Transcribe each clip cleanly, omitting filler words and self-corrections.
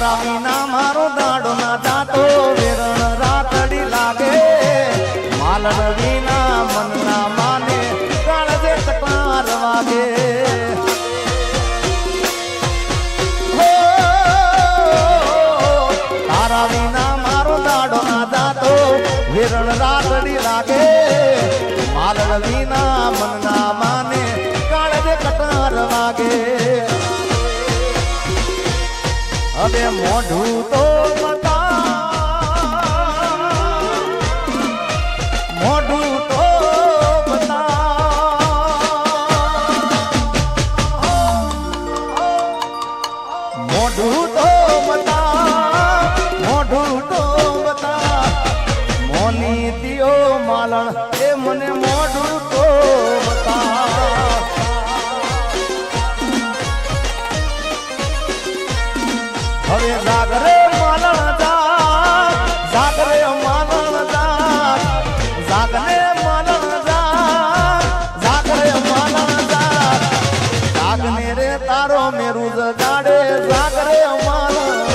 તારા વિના મારો દાડો ના જાતો વેરણ રાતડી લાગે માલણ વિના મન ના માને કાળજે કટાર વાગે તારા વિના મારો દાડો ના જાતો વેરણ રાતડી લાગે માલણ વિના મન ના માને કાળજે કટાર વાગે હવે મોઢું તો મોઢું તો મોઢું તો મોઢું તો બતા મોની દિયો માલણ એ મને મોઢું તો બતા હવે જાગરે માલણ જાગરે માલણ જાગને માલણ જાગરે માલણ જાગને રે તારો મેરું જગાડે જાગરે માલણ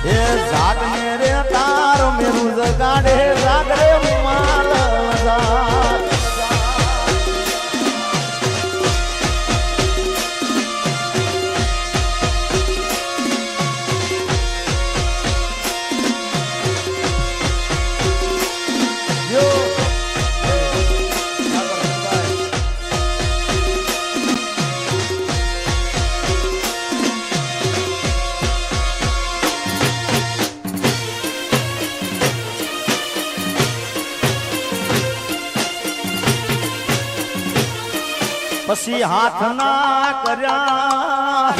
એ જાગને રે તારો મેરું જગાડે જાગરે માલણ પછી હાથ ના કર્યા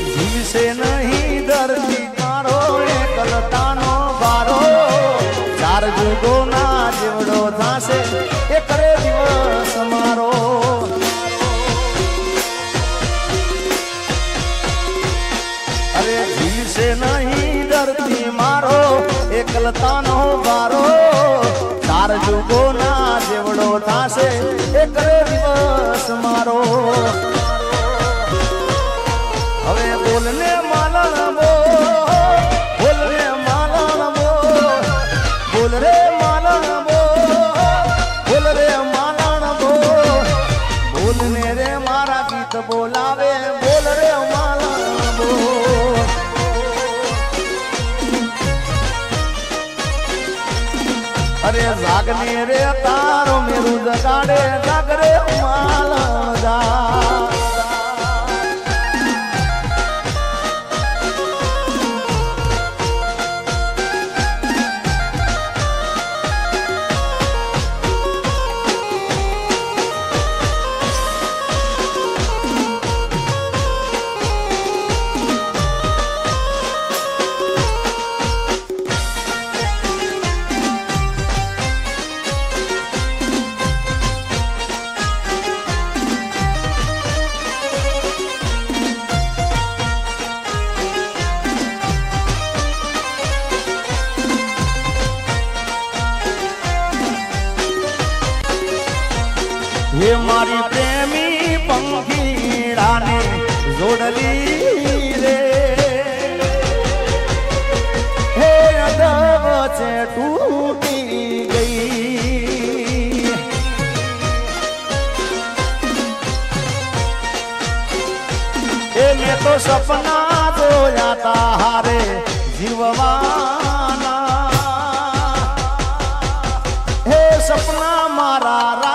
જીવશે નહીં ધરતી તારો એકલતાનો બારો ચાર જુગો ના જેવડો થાશે એ કરે દિવસ મારો અરે જીવશે નહીં ધરતી મારો એકલતાનો બારો ચાર જુગો ના જેવડો થાશે એ કરે દિવસ મારો હવે બોલને માલણ બોલને માલણ બોલ રે માલણ બોલ રે માલણ બોલને રે મારા ગીત બોલાવે બોલ રે માલણ બોલ અરે જાગને રે તારો મેરું જગાડે જાગરે માલણ જા ये मारी प्रेमी पंखीड़ाने जोड़ली रे हे अदब से टूटी गई ए मैं तो सपना जोया तारे जीववाना हे सपना मारा